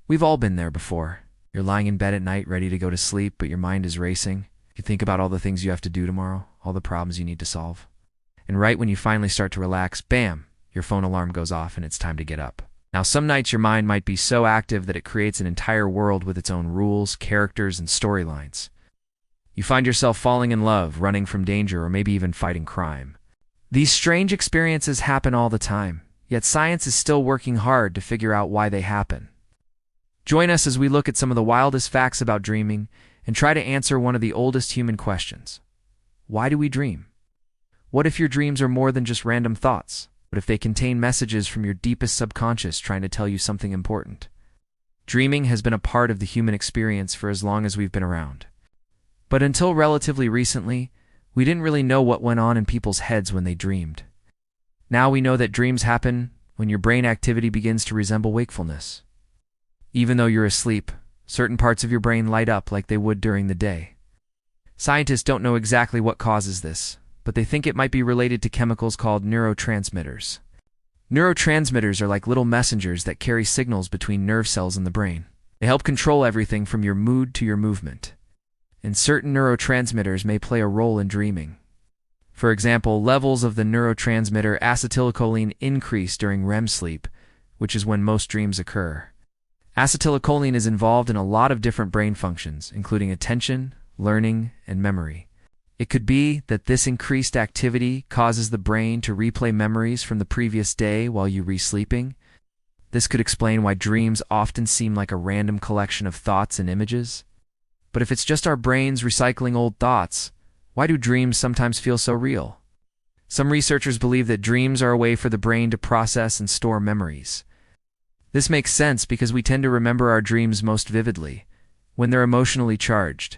We've all been there before. You're lying in bed at night ready to go to sleep, but your mind is racing. You think about all the things you have to do tomorrow, all the problems you need to solve. And right when you finally start to relax, bam, your phone alarm goes off and it's time to get up. Now, some nights your mind might be so active that it creates an entire world with its own rules, characters, and storylines. You find yourself falling in love, running from danger, or maybe even fighting crime. These strange experiences happen all the time, yet science is still working hard to figure out why they happen. Join us as we look at some of the wildest facts about dreaming and try to answer one of the oldest human questions. Why do we dream? What if your dreams are more than just random thoughts? What if they contain messages from your deepest subconscious trying to tell you something important? Dreaming has been a part of the human experience for as long as we've been around. But until relatively recently, we didn't really know what went on in people's heads when they dreamed. Now we know that dreams happen when your brain activity begins to resemble wakefulness. Even though you're asleep, certain parts of your brain light up like they would during the day. Scientists don't know exactly what causes this, but they think it might be related to chemicals called neurotransmitters. Neurotransmitters are like little messengers that carry signals between nerve cells in the brain. They help control everything from your mood to your movement. And certain neurotransmitters may play a role in dreaming. For example, levels of the neurotransmitter acetylcholine increase during REM sleep, which is when most dreams occur. Acetylcholine is involved in a lot of different brain functions, including attention, learning, and memory. It could be that this increased activity causes the brain to replay memories from the previous day while you're re-sleeping. This could explain why dreams often seem like a random collection of thoughts and images. But if it's just our brains recycling old thoughts, why do dreams sometimes feel so real? Some researchers believe that dreams are a way for the brain to process and store memories. This makes sense because we tend to remember our dreams most vividly when they're emotionally charged.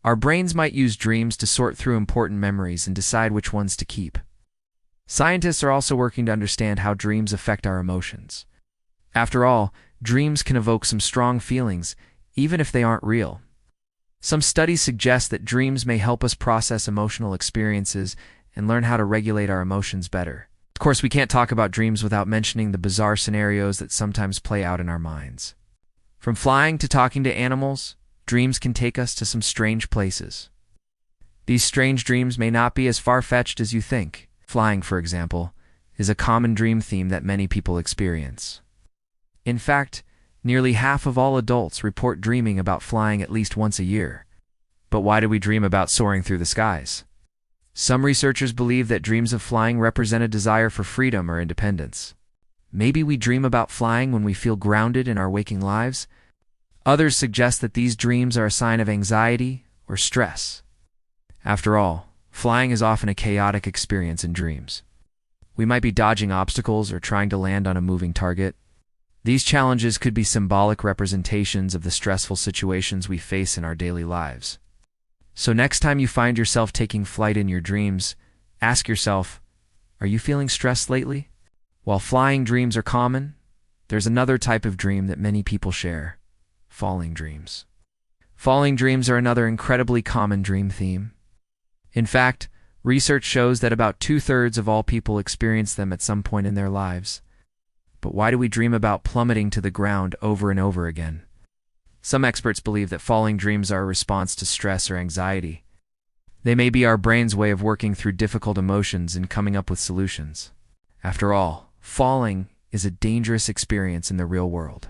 Our brains might use dreams to sort through important memories and decide which ones to keep. Scientists are also working to understand how dreams affect our emotions. After all, dreams can evoke some strong feelings, even if they aren't real. Some studies suggest that dreams may help us process emotional experiences and learn how to regulate our emotions better. Of course, we can't talk about dreams without mentioning the bizarre scenarios that sometimes play out in our minds. From flying to talking to animals, dreams can take us to some strange places. These strange dreams may not be as far-fetched as you think. Flying, for example, is a common dream theme that many people experience. In fact, nearly half of all adults report dreaming about flying at least once a year. But why do we dream about soaring through the skies? Some researchers believe that dreams of flying represent a desire for freedom or independence. Maybe we dream about flying when we feel grounded in our waking lives. Others suggest that these dreams are a sign of anxiety or stress. After all, flying is often a chaotic experience in dreams. We might be dodging obstacles or trying to land on a moving target. These challenges could be symbolic representations of the stressful situations we face in our daily lives. So next time you find yourself taking flight in your dreams, ask yourself, are you feeling stressed lately? While flying dreams are common, there's another type of dream that many people share: falling dreams. Falling dreams are another incredibly common dream theme. In fact, research shows that about 2/3 of all people experience them at some point in their lives. But why do we dream about plummeting to the ground over and over again? Some experts believe that falling dreams are a response to stress or anxiety. They may be our brain's way of working through difficult emotions and coming up with solutions. After all, falling is a dangerous experience in the real world.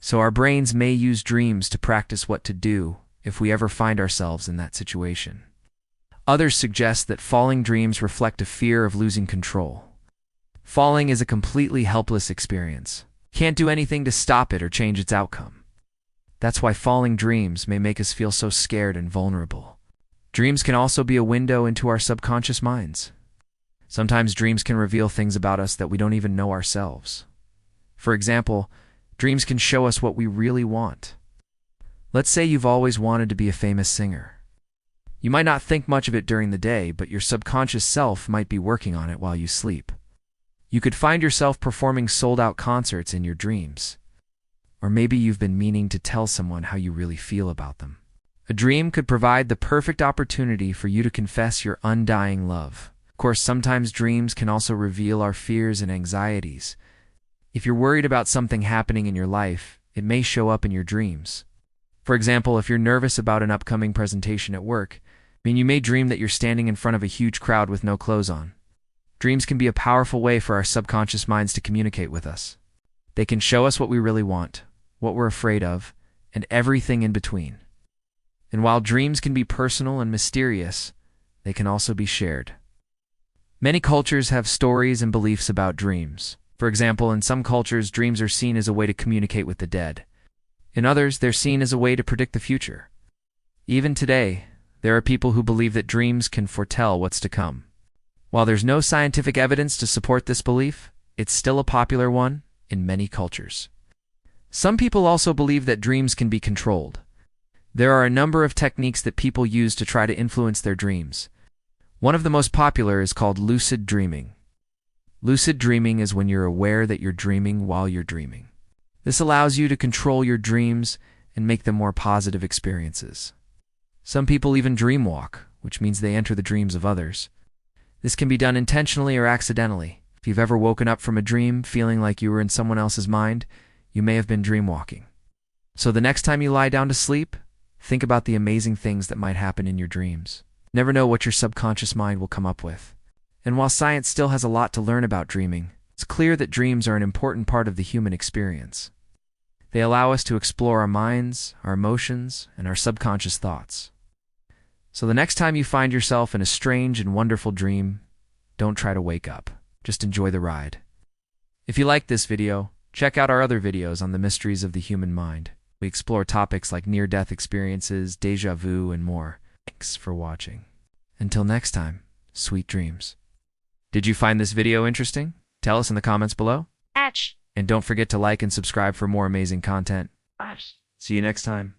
So our brains may use dreams to practice what to do if we ever find ourselves in that situation. Others suggest that falling dreams reflect a fear of losing control. Falling is a completely helpless experience. Can't do anything to stop it or change its outcome. That's why falling dreams may make us feel so scared and vulnerable. Dreams can also be a window into our subconscious minds. Sometimes dreams can reveal things about us that we don't even know ourselves. For example, dreams can show us what we really want. Let's say you've always wanted to be a famous singer. You might not think much of it during the day, but your subconscious self might be working on it while you sleep. You could find yourself performing sold-out concerts in your dreams. Or maybe you've been meaning to tell someone how you really feel about them. A dream could provide the perfect opportunity for you to confess your undying love. Of course, sometimes dreams can also reveal our fears and anxieties. If you're worried about something happening in your life, it may show up in your dreams. For example, if you're nervous about an upcoming presentation at work, you may dream that you're standing in front of a huge crowd with no clothes on. Dreams can be a powerful way for our subconscious minds to communicate with us. They can show us what we really want, what we're afraid of, and everything in between. And while dreams can be personal and mysterious, they can also be shared. Many cultures have stories and beliefs about dreams. For example, in some cultures, dreams are seen as a way to communicate with the dead. In others, they're seen as a way to predict the future. Even today, there are people who believe that dreams can foretell what's to come. While there's no scientific evidence to support this belief, it's still a popular one in many cultures. Some people also believe that dreams can be controlled. There are a number of techniques that people use to try to influence their dreams. One of the most popular is called lucid dreaming. Lucid dreaming is when you're aware that you're dreaming while you're dreaming. This allows you to control your dreams and make them more positive experiences. Some people even dreamwalk, which means they enter the dreams of others. This can be done intentionally or accidentally. If you've ever woken up from a dream feeling like you were in someone else's mind, you may have been dreamwalking. So the next time you lie down to sleep, think about the amazing things that might happen in your dreams. Never know what your subconscious mind will come up with. And while science still has a lot to learn about dreaming, it's clear that dreams are an important part of the human experience. They allow us to explore our minds, our emotions, and our subconscious thoughts. So the next time you find yourself in a strange and wonderful dream, don't try to wake up. Just enjoy the ride. If you liked this video, check out our other videos on the mysteries of the human mind. We explore topics like near-death experiences, déjà vu, and more. Thanks for watching. Until next time, sweet dreams. Did you find this video interesting? Tell us in the comments below. And don't forget to like and subscribe for more amazing content. See you next time.